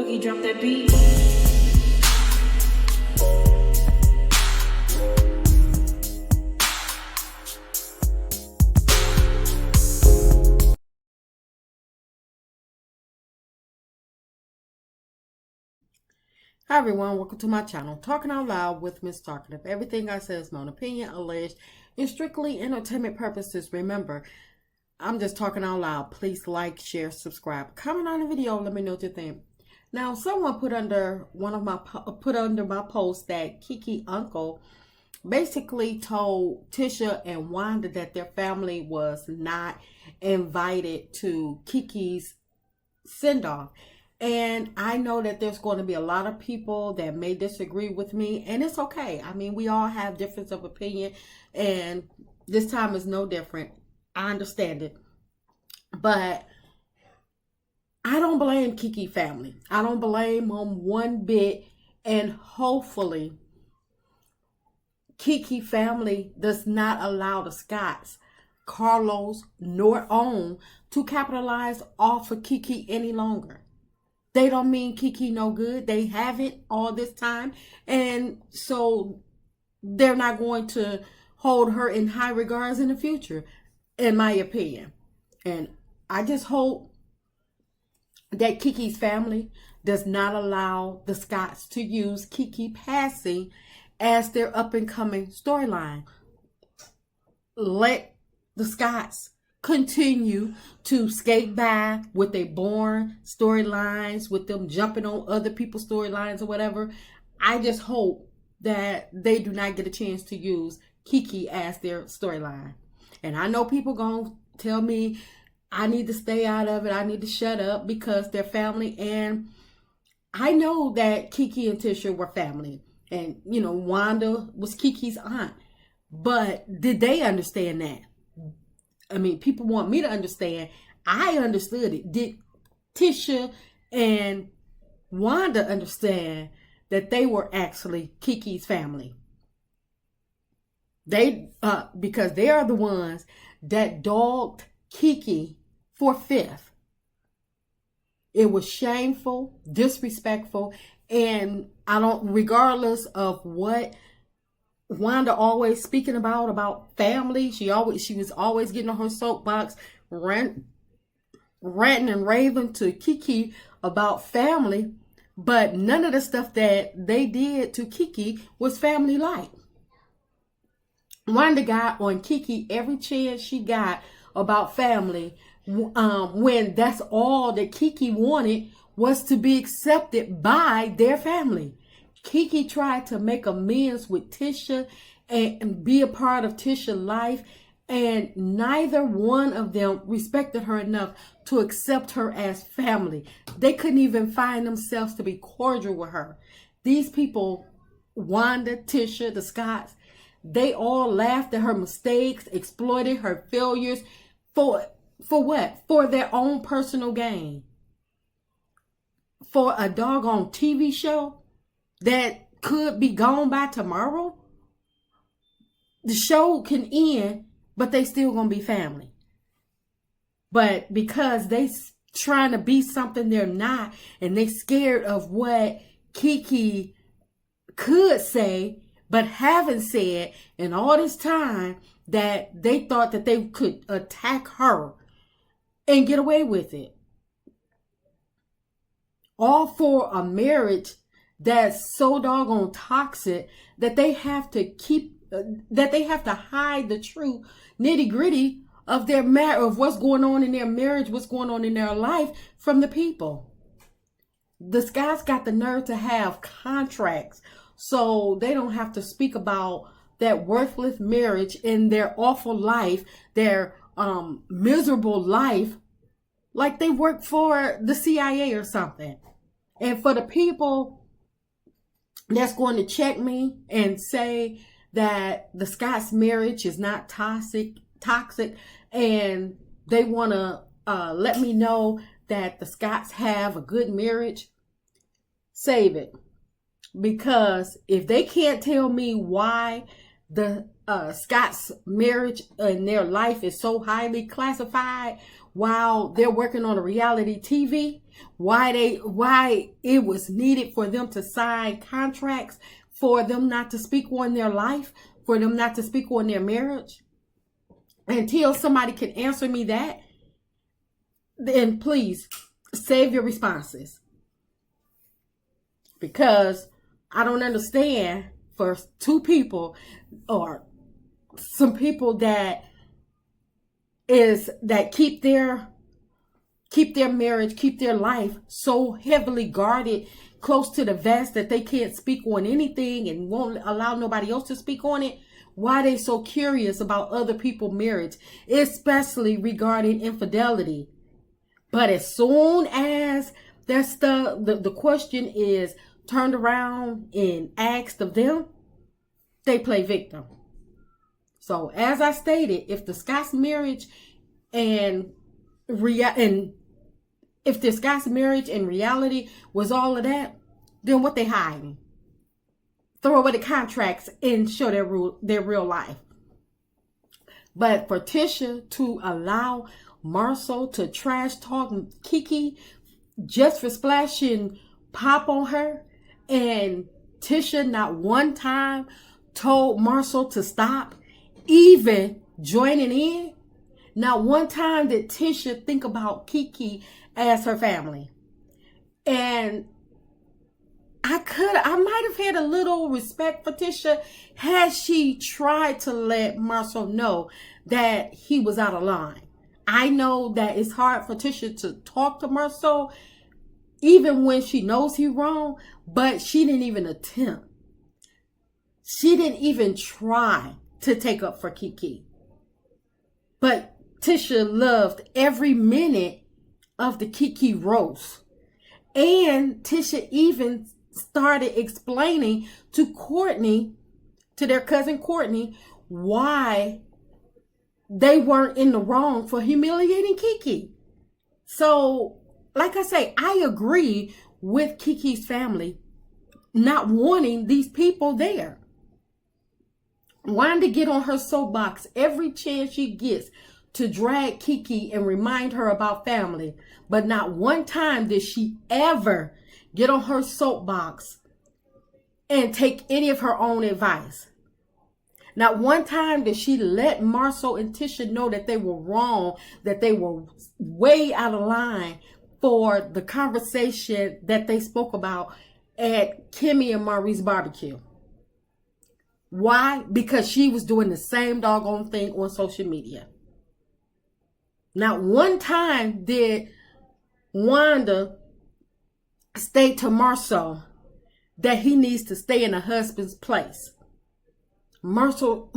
Boogie, drop that beat. Hi everyone, welcome to my channel, Talking Out Loud with Miss Talkative. Everything I say is my own opinion, alleged, and strictly entertainment purposes. Remember, I'm just talking out loud. Please like, share, subscribe, comment on the video. Let me know what you think. Now, someone put under my post that Keke uncle basically told Tisha and Wanda that their family was not invited to Keke's send-off. And I know that there's going to be a lot of people that may disagree with me, and it's okay. I mean, we all have difference of opinion, and this time is no different. I understand it. But I don't blame Keke family. I don't blame them one bit, and hopefully Keke family does not allow the Scotts, Carlos, nor Own to capitalize off of Keke any longer. They don't mean Keke no good. They haven't all this time. And so they're not going to hold her in high regards in the future, in my opinion. And I just hope that Keke's family does not allow the Scotts to use Keke passing as their up-and-coming storyline. Let the Scotts continue to skate by with their boring storylines, with them jumping on other people's storylines or whatever. I just hope that they do not get a chance to use Keke as their storyline. And I know people gonna tell me I need to stay out of it, I need to shut up because they're family. And I know that Keke and Tisha were family, and you know, Wanda was Keke's aunt. But did they understand that? I mean, people want me to understand. I understood it. Did Tisha and Wanda understand that they were actually Keke's family? They, because they are the ones that dogged Keke for fifth. It was shameful, disrespectful, and regardless of what Wanda always speaking about family. She was always getting on her soapbox, ranting and raving to Keke about family, but none of the stuff that they did to Keke was family-like. Wanda got on Keke every chance she got about family, when that's all that Keke wanted was to be accepted by their family. Keke tried to make amends with Tisha and be a part of Tisha's life, and neither one of them respected her enough to accept her as family. They couldn't even find themselves to be cordial with her. These people, Wanda, Tisha, the Scotts, they all laughed at her mistakes, exploited her failures for what? For their own personal gain. For a doggone TV show that could be gone by tomorrow. The show can end, but they still gonna be family. But because they trying to be something they're not, and they scared of what Keke could say but haven't said in all this time, that they thought that they could attack her and get away with it. All for a marriage that's so doggone toxic that they have to hide the true nitty gritty of their of what's going on in their marriage, what's going on in their life from the people. This guy's got the nerve to have contracts so they don't have to speak about that worthless marriage in their awful life, their miserable life, like they work for the CIA or something. And for the people that's going to check me and say that the Scotts marriage is not toxic, and they want to let me know that the Scotts have a good marriage, save it. Because if they can't tell me why the Scotts marriage and their life is so highly classified while they're working on a reality TV, why it was needed for them to sign contracts, for them not to speak on their life, for them not to speak on their marriage. Until somebody can answer me that, then please save your responses. Because I don't understand for two people or some people that keep their marriage, keep their life so heavily guarded, close to the vest, that they can't speak on anything and won't allow nobody else to speak on it. Why they so curious about other people's marriage, especially regarding infidelity. But as soon as that's the question is turned around and asked of them, they play victim. So as I stated, if the Scott's marriage and if the Scott's marriage and reality was all of that, then what they hiding? Throw away the contracts and show their real life. But for Tisha to allow Marcel to trash talk Keke just for splashing pop on her, and Tisha not one time told Marcel to stop, even joining in. Not one time did Tisha think about Keke as her family. And I might have had a little respect for Tisha had she tried to let Marcel know that he was out of line. I know that it's hard for Tisha to talk to Marcel even when she knows he's wrong, but she didn't even attempt. She didn't even try to take up for Keke. But Tisha loved every minute of the Keke roast. And Tisha even started explaining to their cousin Courtney, why they weren't in the wrong for humiliating Keke. So, like I say, I agree with Keke's family not wanting these people there. Wanda get on her soapbox every chance she gets to drag Keke and remind her about family. But not one time did she ever get on her soapbox and take any of her own advice. Not one time did she let Marcel and Tisha know that they were wrong, that they were way out of line for the conversation that they spoke about at Kimmy and Marie's barbecue. Why? Because she was doing the same doggone thing on social media. Not one time did Wanda state to Marcel that he needs to stay in a husband's place. Marcel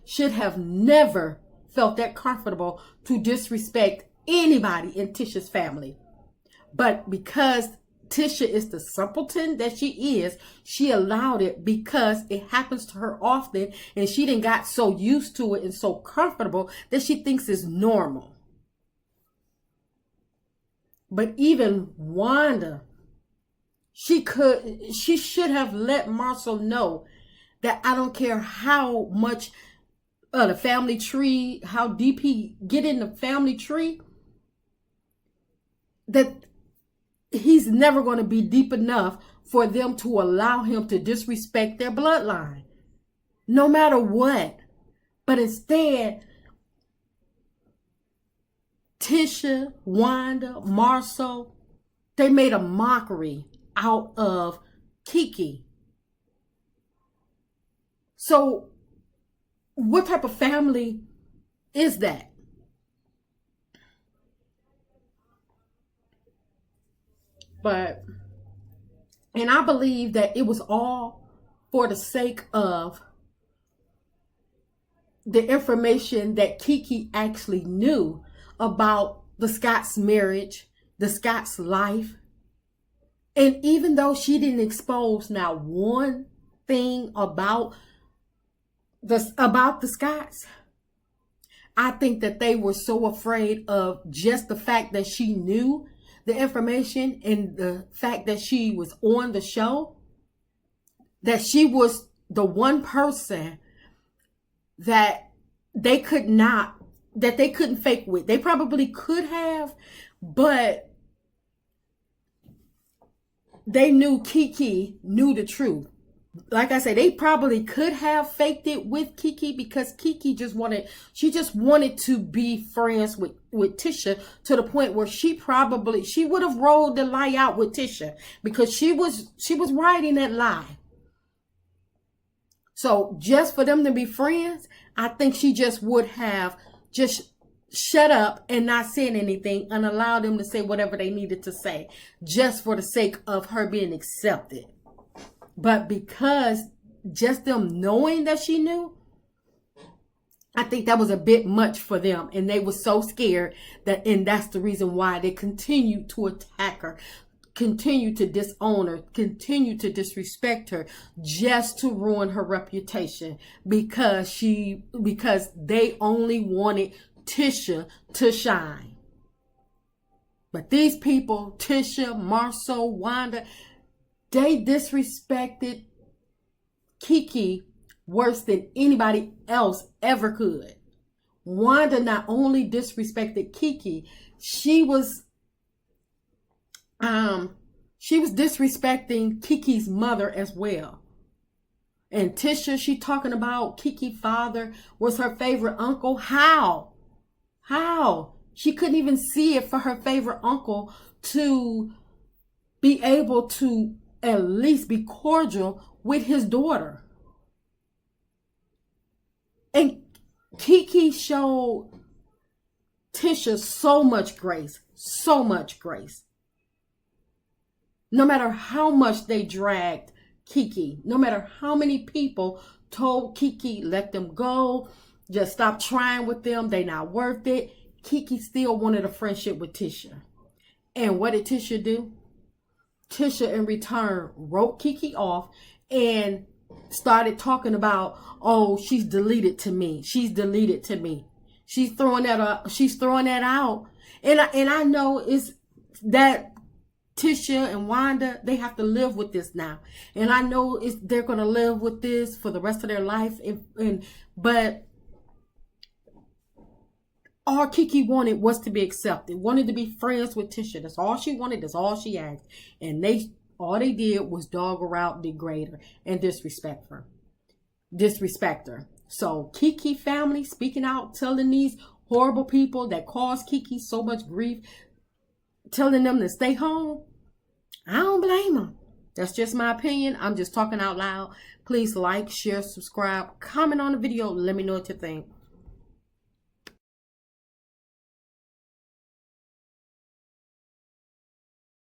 should have never felt that comfortable to disrespect anybody in Tisha's family. But because Tisha is the simpleton that she is, she allowed it because it happens to her often, and she done got so used to it and so comfortable that she thinks it's normal. But even Wanda, she should have let Marcel know that I don't care how much the family tree, how deep he get in the family tree, that he's never going to be deep enough for them to allow him to disrespect their bloodline, no matter what. But instead, Tisha, Wanda, Marcel, they made a mockery out of Keke. So, what type of family is that? And I believe that it was all for the sake of the information that Keke actually knew about the Scott's marriage, the Scott's life. And even though she didn't expose not one thing about the Scotts, I think that they were so afraid of just the fact that she knew the information and the fact that she was on the show, that she was the one person that they couldn't fake with. They probably could have, but they knew Keke knew the truth. Like I said, they probably could have faked it with Keke because Keke just wanted to be friends with Tisha, to the point where she would have rolled the lie out with Tisha because she was writing that lie. So just for them to be friends, I think she just would have just shut up and not said anything and allowed them to say whatever they needed to say just for the sake of her being accepted. But because just them knowing that she knew, I think that was a bit much for them. And they were so scared and that's the reason why they continued to attack her, continue to disown her, continue to disrespect her, just to ruin her reputation because they only wanted Tisha to shine. But these people, Tisha, Marceau, Wanda, they disrespected Keke worse than anybody else ever could. Wanda not only disrespected Keke, she was disrespecting Keke's mother as well. And Tisha, she talking about Keke's father was her favorite uncle. How? She couldn't even see it for her favorite uncle to be able to at least be cordial with his daughter. And Keke showed Tisha so much grace. No matter how much they dragged Keke, no matter how many people told Keke, let them go, just stop trying with them, they not worth it, Keke still wanted a friendship with Tisha. And what did Tisha do? Tisha in return wrote Keke off and started talking about, oh, she's deleted to me. She's throwing that out. And I know it's that Tisha and Wanda, they have to live with this now. And I know they're going to live with this for the rest of their life. But all Keke wanted was to be accepted, wanted to be friends with Tisha. That's all she wanted. That's all she asked. And all they did was dog her out, degrade her, and disrespect her. So Keke family speaking out, telling these horrible people that caused Keke so much grief, telling them to stay home. I don't blame them. That's just my opinion. I'm just talking out loud. Please like, share, subscribe, comment on the video. Let me know what you think.